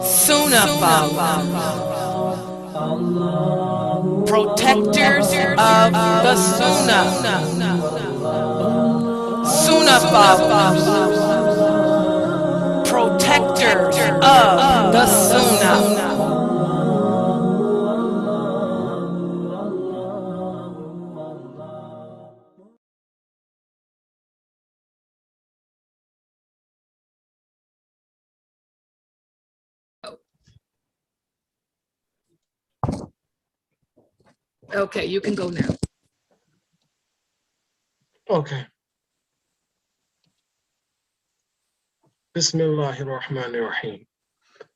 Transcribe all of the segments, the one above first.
Sunnah, protectors of the Sunnah. Sunnah followers, protectors of the Sunnah. Okay, you can go now. Okay. Bismillahir Rahmanir Rahim.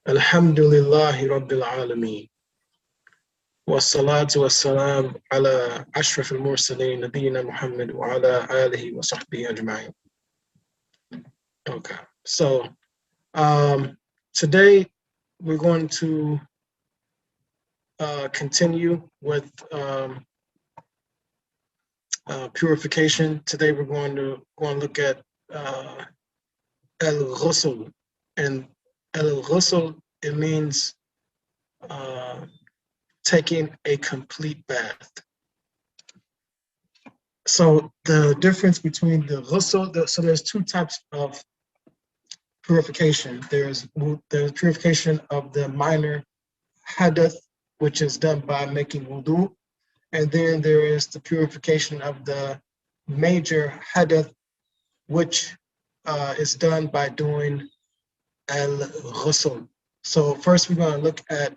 Alhamdulillahi Rabbil Alameen. Wassalatu wassalam ala ashraf al-mursaleen Nabiyyina Muhammad wa ala alihi wa sahbihi ajma'in. Okay. So today we're going to continue with purification. Today we're going to look at al-ghusl, and al-ghusl, it means taking a complete bath. So the difference between the ghusl, so there's two types of purification. There's purification of the minor hadath, which is done by making wudu, and then there is the purification of the major hadath, which is done by doing al-ghusl. So first we're going to look at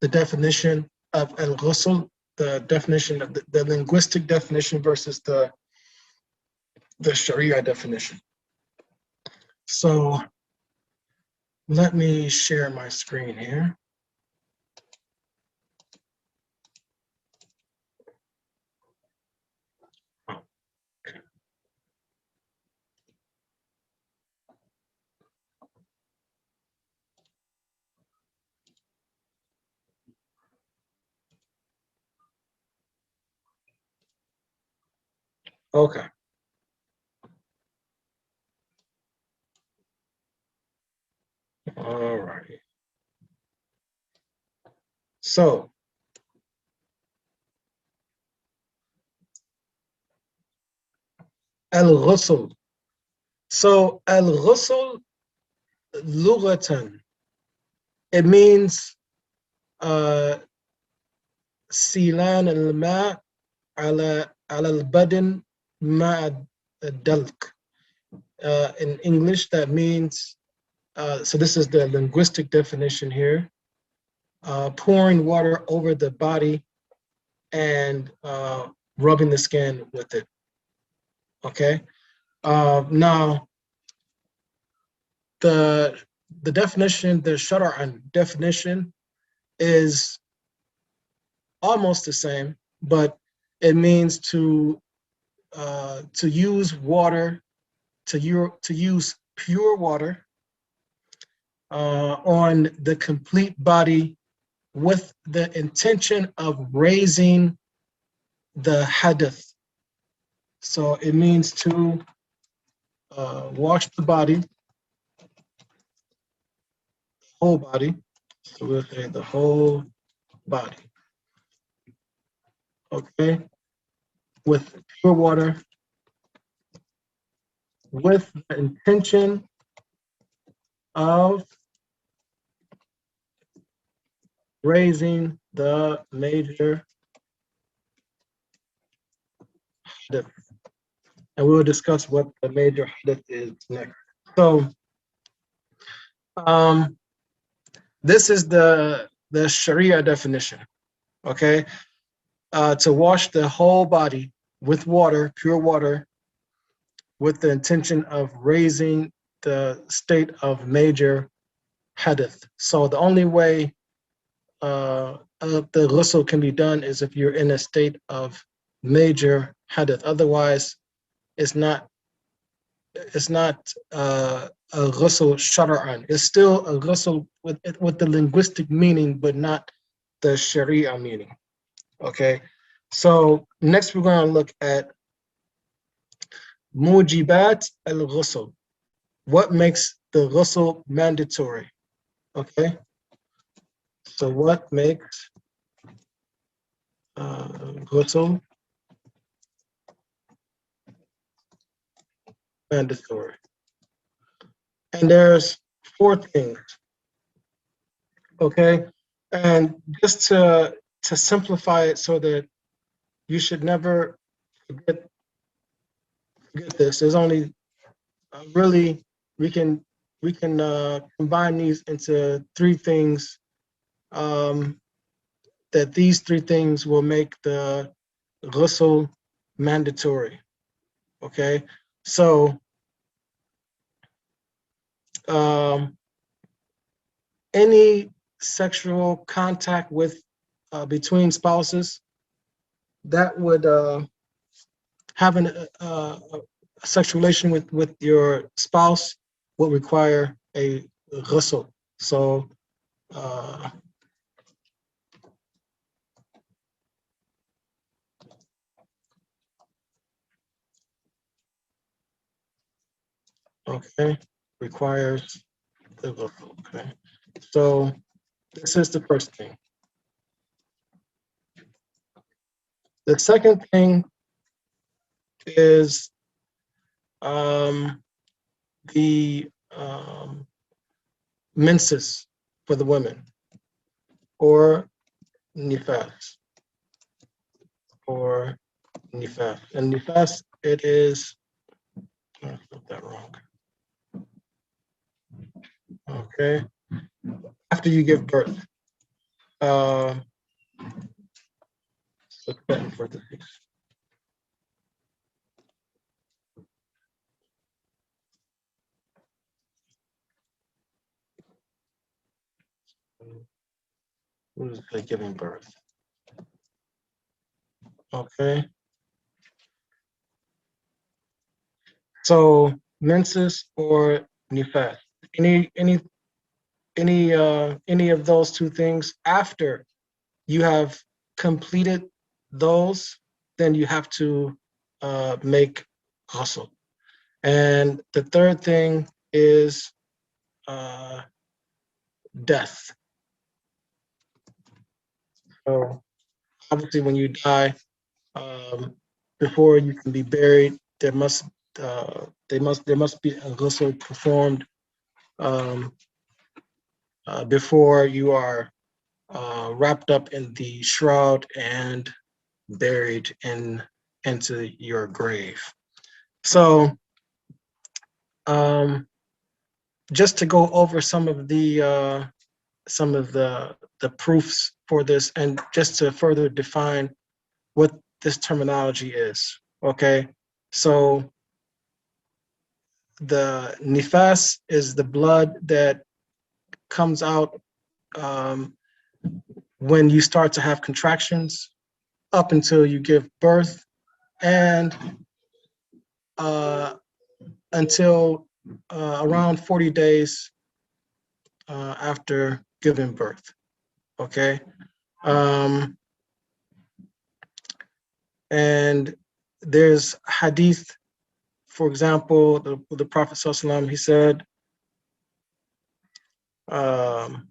the definition of al-ghusl, the definition of the linguistic definition versus the Sharia definition. So let me share my screen here. Okay. All right. So al-ghusl. So al-ghusl lughatan, it means silan al-ma ala al-badan ma dalk. In English, that means, so this is the linguistic definition here, pouring water over the body and rubbing the skin with it. Okay. Now, the definition, the Shar'an definition, is almost the same, but it means to use water, to use pure water on the complete body with the intention of raising the hadath. So it means to wash the body, whole body. So we'll say the whole body. Okay, with pure water, with the intention of raising the major hadith. And we'll discuss what the major hadith is next. So this is the Sharia definition, okay? To wash the whole body with water, pure water, with the intention of raising the state of major hadith. So the only way the ghusl can be done is if you're in a state of major hadith. Otherwise, it's not a ghusl shar'an. It's still a ghusl with the linguistic meaning, but not the Sharia meaning. Okay, so next we're going to look at Mujibat al-ghusl. What makes the ghusl mandatory? Okay. So what makes ghusl mandatory? And there's four things. Okay. And just to simplify it so that you should never forget this. There's only really we can combine these into three things. That these three things will make the ghusl mandatory. Okay, so um, any sexual contact with between spouses that would having a sexual relation with your spouse will require a ghusl. So uh, okay, requires the ghusl. Okay, so this is the first thing. The second thing is the menses for the women, or nifas, or nifas. And nifas, it is, I got that wrong. Okay, after you give birth. Uh, look that for the what is it, giving birth? Okay, so menses or nifas. Any any of those two things after you have completed those, then you have to make ghusl. And the third thing is uh, death. So obviously, when you die, um, before you can be buried, there must be a ghusl performed um, before you are wrapped up in the shroud and buried into your grave. So just to go over some of the proofs for this, and just to further define what this terminology is. Okay, so the nifas is the blood that comes out um, when you start to have contractions up until you give birth, and uh, until around 40 days after giving birth. Okay. Um, and there's hadith, for example, the Prophet ﷺ, he said, um,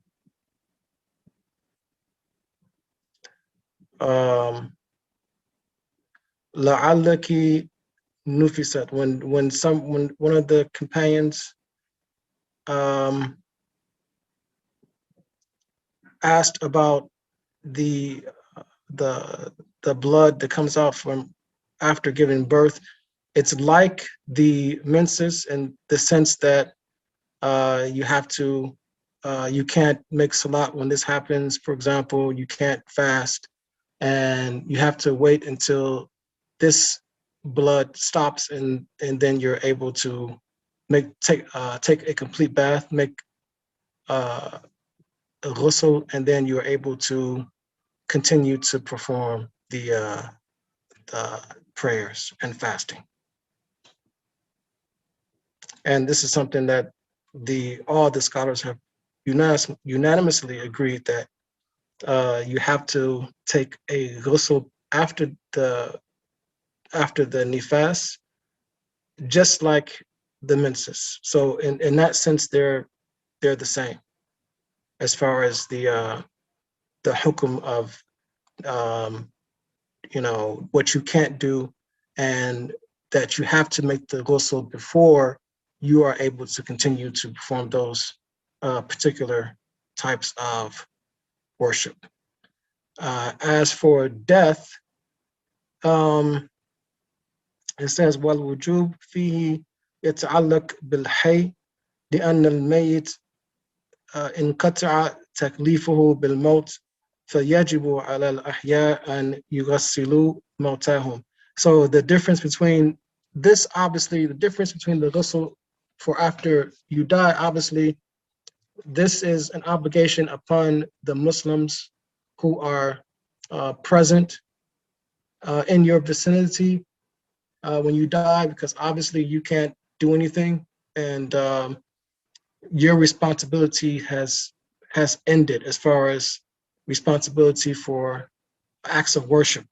la'allaki nufisat, when one of the companions um, asked about the the the blood that comes out from after giving birth. It's like the menses in the sense that you have to you can't make salat when this happens. For example, you can't fast, and you have to wait until this blood stops, and then you're able to take a complete bath, make uh, a ghusl, and then you're able to continue to perform the prayers and fasting. And this is something that all the scholars have unanimously agreed that you have to take a ghusl after the nifas, just like the menses. So in that sense, they're the same as far as the hukum of um, what you can't do, and that you have to make the ghusl before you are able to continue to perform those particular types of worship. As for death, um, it says والوجوب فيه يتعلق بالحي لأن الميت انقطع تكليفه بالموت فيجب على الأحياء أن يغسلوا موتاهم. So the difference between this, obviously, the difference between the ghusl for after you die, obviously, this is an obligation upon the Muslims who are present in your vicinity when you die, because obviously you can't do anything, and your responsibility has ended as far as responsibility for acts of worship.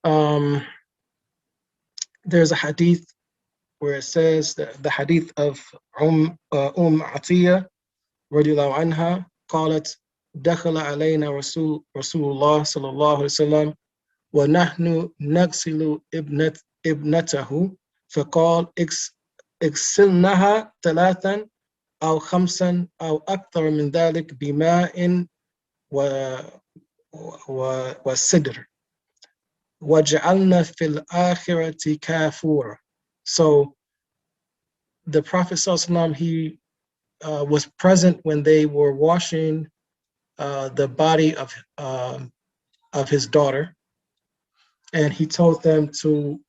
Um, there's a hadith where it says that the hadith of Atiyah radiallahu anha قالت دخل علينا رسول الله صلى الله عليه وسلم ونحن نغسل ابنته فقال اغسلنها ثلاثا أو خمسا أو أكثر من ذلك بماء وسدر وجعلنا في الآخرة كافورا. So the Prophet ﷺ, he was present when they were washing the body of his daughter, and he told them to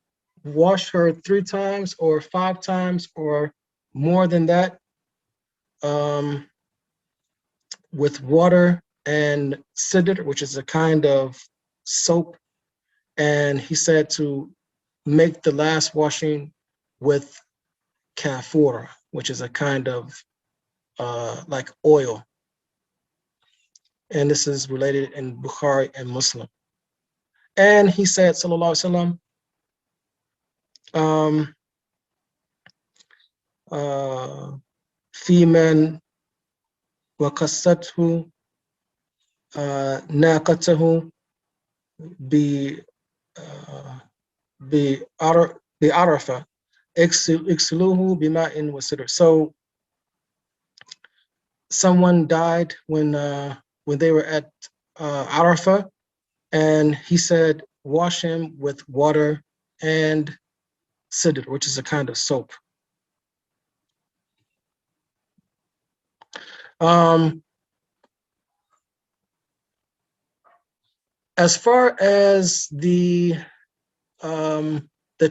wash her 3 times or 5 times or more than that, um, with water and sidr, which is a kind of soap. And he said to make the last washing with kafura, which is a kind of like oil. And this is related in Bukhari and Muslim. And he said, sallallahu alaihi wasallam, في من وقصته ناقته بعرفة اغسلوه بماء وسدر. So someone died when they were at Arafah, and he said, wash him with water and sidr, which is a kind of soap. As far as the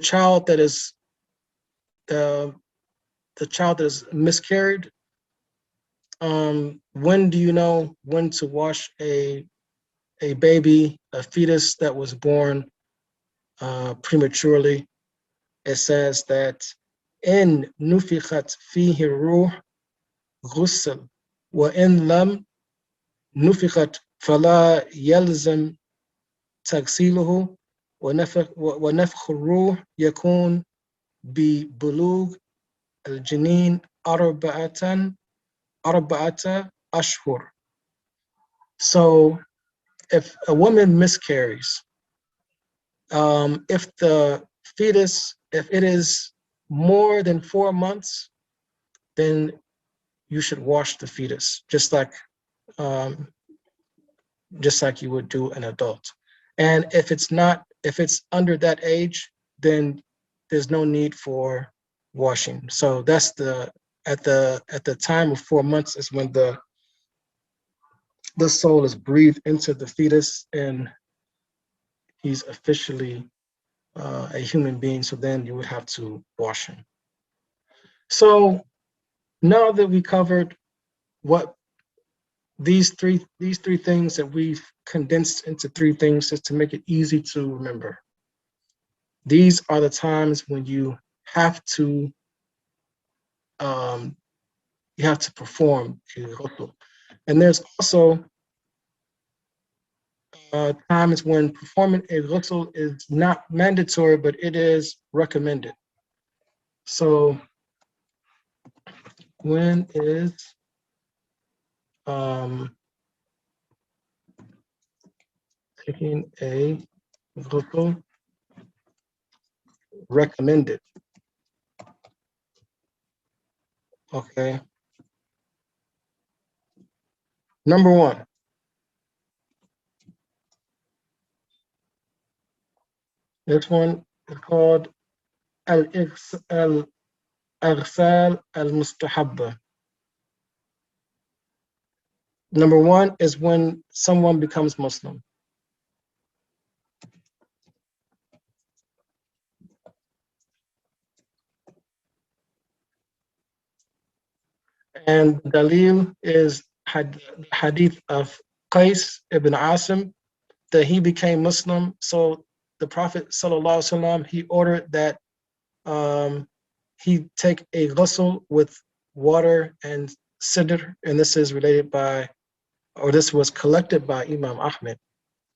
child that is the child that is miscarried, when do you know when to wash a baby, a fetus that was born prematurely? It says that in nufikhat fihi ruh ghusl wa in lam nufikhat fala yalzam تغسيله ونفخ الروح يكون ببلوغ الجنين أربعة أشهر. So if a woman miscarries, if the fetus, if it is more than 4 months, then you should wash the fetus, um, just like you would do an adult. And if it's under that age, then there's no need for washing. So that's at the time of 4 months is when the soul is breathed into the fetus, and he's officially a human being. So then you would have to wash him. So now that we covered what these three things that we've condensed into 3 things just to make it easy to remember. These are the times when you have to perform ghusl. And there's also times when performing a ghusl is not mandatory, but it is recommended. So when is taking a ghusl recommended? Okay. Number one, this one is called al-aghsal al-mustahabba. Number one is when someone becomes Muslim. And Dalil is hadith of Qais ibn Asim, that he became Muslim. So the Prophet ﷺ, he ordered that he take a ghusl with water and sidr, and this is related by, or this was collected by Imam Ahmed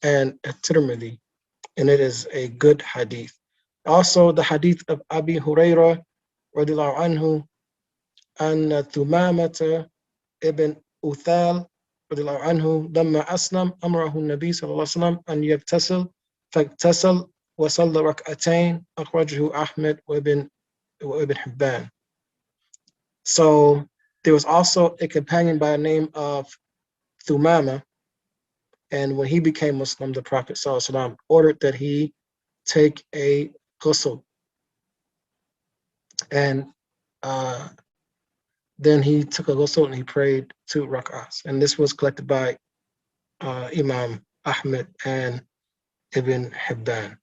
and at-Tirmidhi, and it is a good hadith. Also, the hadith of Abi Hurairah radiallahu anhu, and Thumamata ibn Uthal radiallahu anhu, لما أسلم أمره النبي صلى الله عليه وسلم أن يغتسل فاغتسل وصلى ركعتين أخرجه أحمد وابن Hibban. So there was also a companion by the name of Thumama, and when he became Muslim, the Prophet ﷺ ordered that he take a ghusl, and then he took a ghusl and he prayed 2 rak'ahs, and this was collected by Imam Ahmed and Ibn Hibban.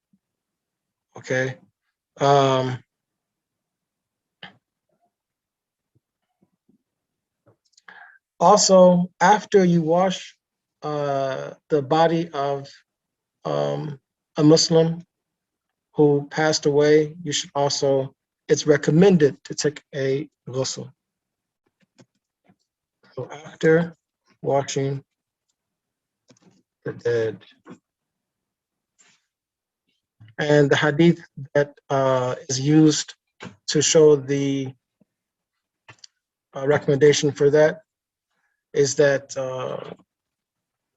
Okay. Also, after you wash the body of a Muslim who passed away, you should also, it's recommended to take a ghusl. So after washing the dead. And the hadith that is used to show the recommendation for that is that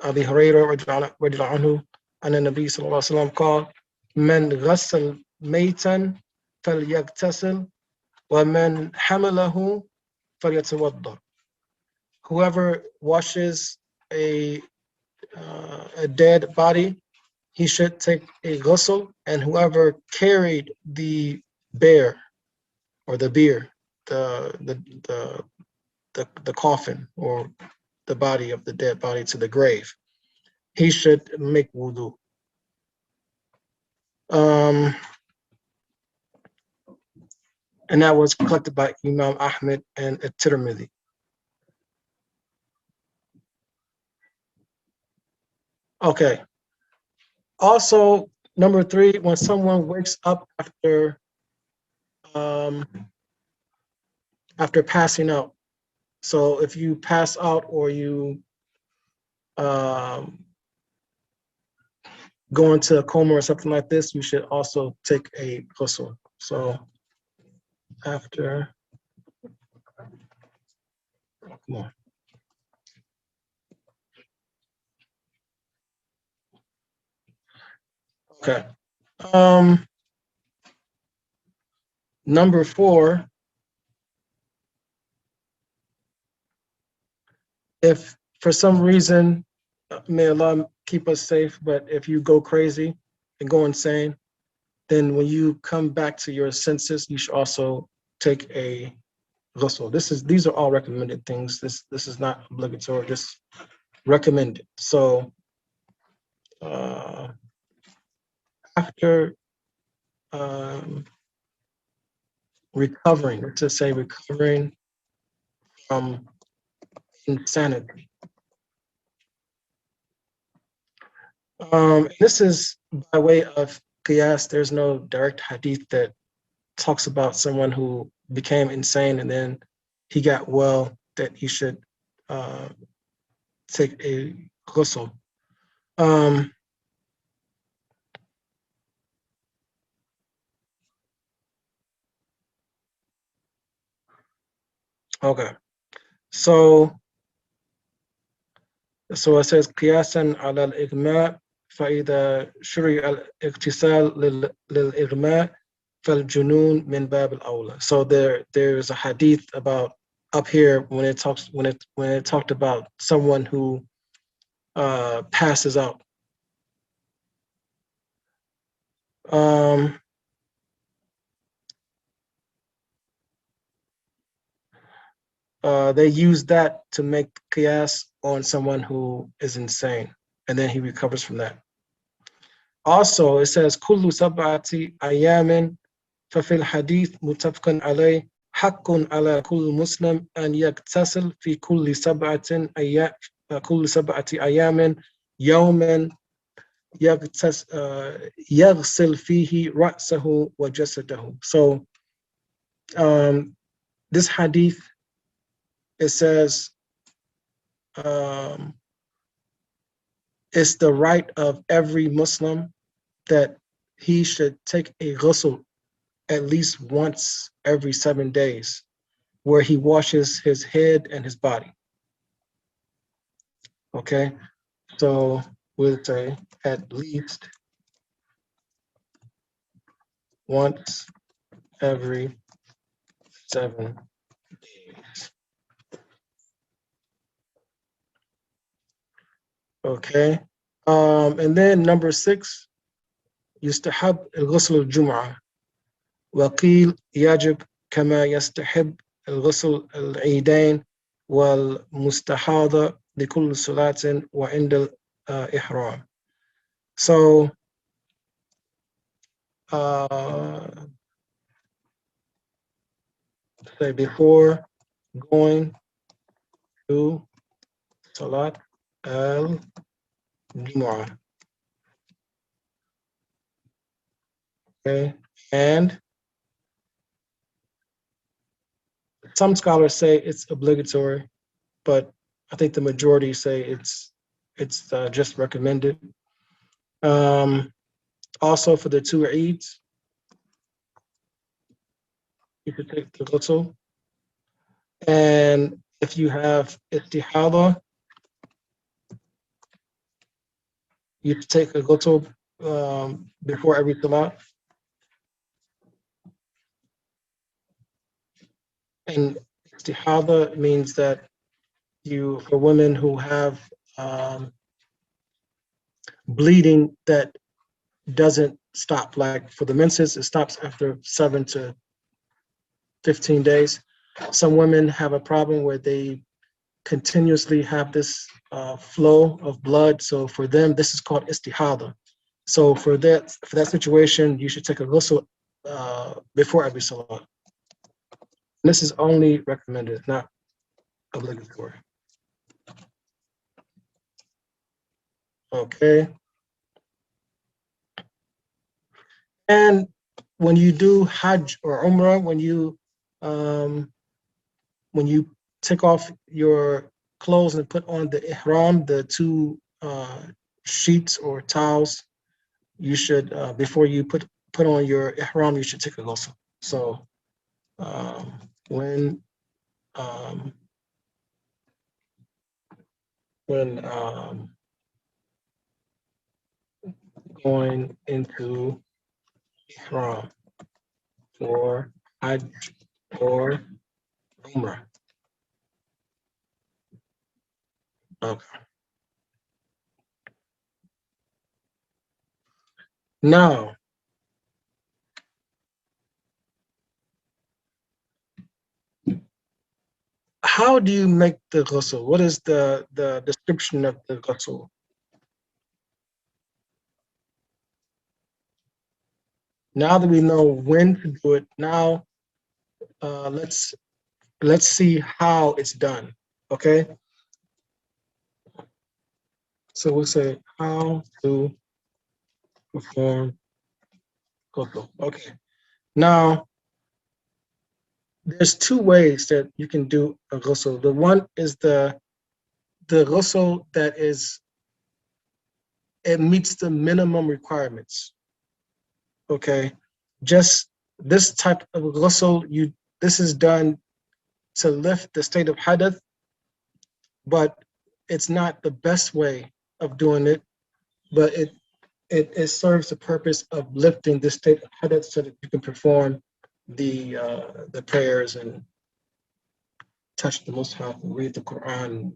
Abi Hurairah radiallahu anhu, and the Nabi sallallahu alaihi wasallam called, "Man ghassal maytan falyagtasil, wa man hamalahu falyatawadda." Whoever washes a dead body, he should take a ghusl, and whoever carried the bear or the bier, the coffin or the body of the dead body to the grave, he should make wudu. And that was collected by Imam Ahmed and at-Tirmidhi. Okay. Also, number 3, when someone wakes up after passing out. So if you pass out or you go into a coma or something like this, you should also take a ghusl. So after, come on. Okay. Number 4, if for some reason, may Allah keep us safe, but if you go crazy and go insane, then when you come back to your senses, you should also take a ghusl. These are all recommended things. This is not obligatory, just recommended. So after recovering, to say recovering from insanity. This is by way of qiyas. There's no direct hadith that talks about someone who became insane and then he got well, that he should take a ghusl. Okay. So it says قياسا على الإغماء فإذا شرع الاغتسال للإغماء فالجنون من باب الأولى. So there's a hadith about up here when it talked about someone who passes out. Um, they use that to make qiyas on someone who is insane, and then he recovers from that. Also, it says كل سبعة أيام ففي الحديث متفق عليه حق على كل مسلم أن يغتسل في كل سبعة أيام يوما يغسل فيه رأسه وجسده. So this hadith, it says it's the right of every Muslim that he should take a ghusl at least once every 7 days, where he washes his head and his body. Okay, so we'll say at least once every 7 days. Okay, and then number 6, يستحب الغسل الجمعة وقيل يجب كما يستحب الغسل العيدين والمستحاضة لكل صلاة وعند الإحرام. So say before going to Salat al-Jumu'ah. Okay, and some scholars say it's obligatory, but I think the majority say it's just recommended. Also for the 2 Eids, you could take the ghusl. And if you have istihada, you could take a ghusl before every salat. And istihada means that for women who have bleeding that doesn't stop, like for the menses, it stops after 7 to 15 days. Some women have a problem where they continuously have this flow of blood. So for them, this is called istihada. So for that situation, you should take a ghusl before every salah. And this is only recommended, not obligatory. Okay. And when you do Hajj or Umrah, when you take off your clothes and put on the ihram, the 2 sheets or towels, you should before you put on your ihram, you should take a ghusl. So when going into ihram for Hajj or Umrah. Okay. Now, how do you make the ghusl? What is the description of the ghusl? Now that we know when to do it, now let's see how it's done. Okay. So we'll say how to perform ghusl. Okay. Now, there's 2 ways that you can do a ghusl. The one is the ghusl that it meets the minimum requirements. Okay, just this type of ghusl, this is done to lift the state of hadath, but it's not the best way of doing it, but it serves the purpose of lifting the state of hadath so that you can perform the prayers and touch the Mus'haf and read the Quran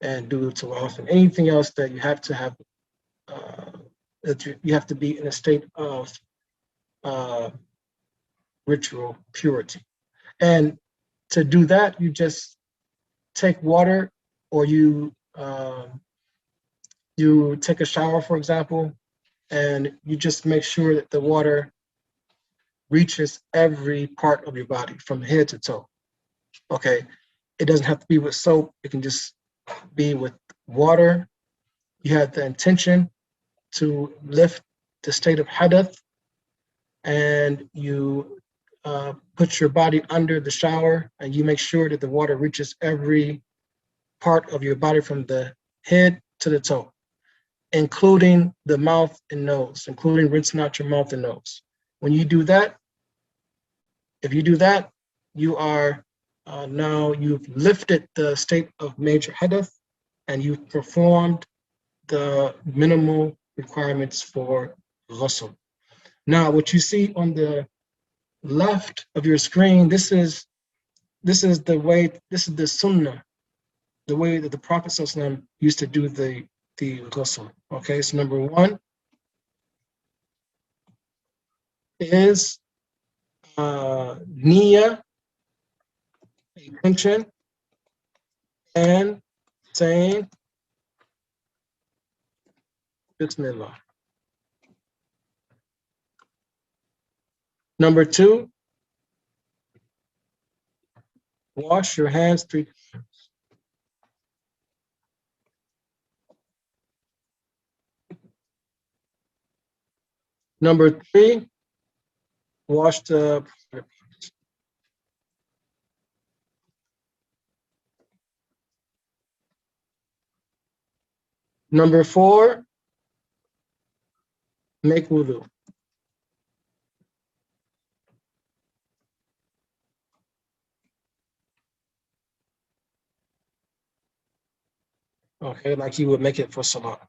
and do tawaf and anything else that you have to have, that you have to be in a state of uh, ritual purity. And to do that, you just take water, or you take a shower, for example, and you just make sure that the water reaches every part of your body from head to toe. Okay, it doesn't have to be with soap. It can just be with water. You have the intention to lift the state of hadath, and you put your body under the shower, and you make sure that the water reaches every part of your body from the head to the toe, including the mouth and nose, including rinsing out your mouth and nose. When you do that, if you do that, you are now you've lifted the state of major hadath, and you've performed the minimal requirements for ghusl. Now, what you see on the left of your screen, this is the sunnah, the way that the Prophet ﷺ used to do the ghusl. Okay, so number one is niyyah, intention, and saying Bismillah. Number two, wash your hands 3 times. Number three, wash the private parts. Number four, make wudu. Okay, like you would make it for salah.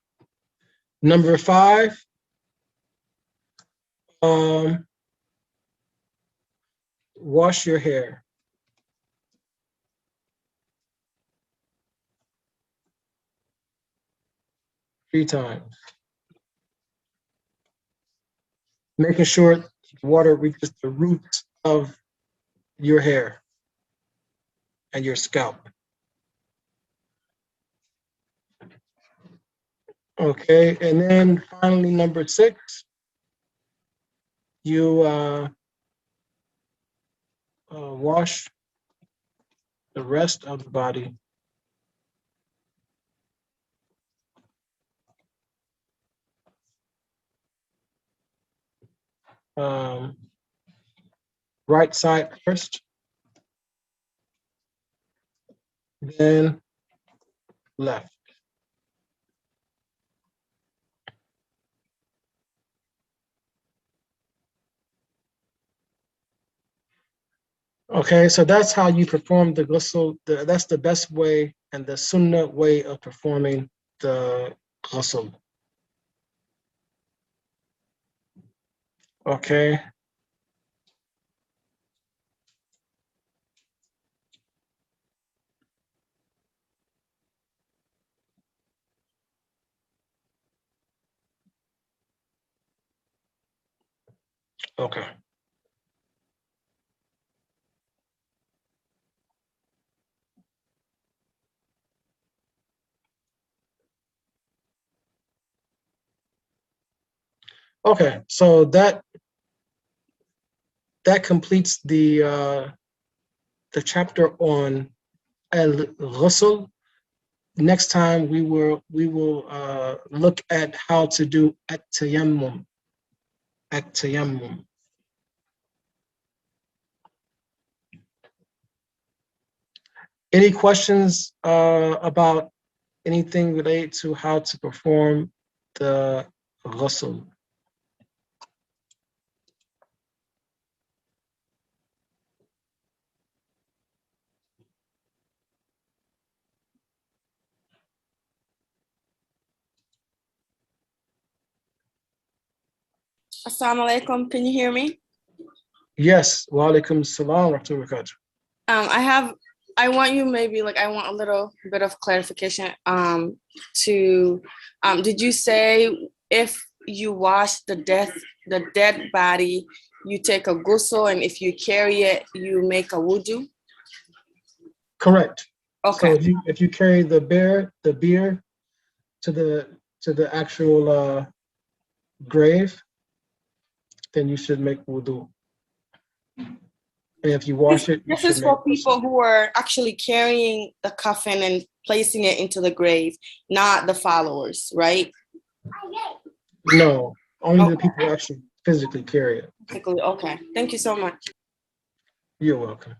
Number five, wash your hair. Three times. Making sure water reaches the roots of your hair and your scalp. Okay, and then finally, number six, you wash the rest of the body right side first, then left. Okay, so that's how you perform the ghusl. That's the best way and the sunnah way of performing the ghusl. Okay. Okay. Okay. So that completes the chapter on al-ghusl. Next time we will look at how to do at-tayammum. At-tayammum. Any questions about anything related to how to perform the ghusl? Assalamu alaikum. Can you hear me? Yes. Wa alaikum salam wa rahmatullahi wa barakatuh. I want you I want a little bit of clarification. Did you say if you wash the dead body, you take a ghusl, and if you carry it, you make a wudu? Correct. Okay. So if you carry the beer to the actual grave, then you should make wudu. And if you wash it, you This should is make for people who are actually carrying the coffin and placing it into the grave, not the followers, right? No, only the Okay. people who actually physically carry it. Okay. Thank you so much. You're welcome.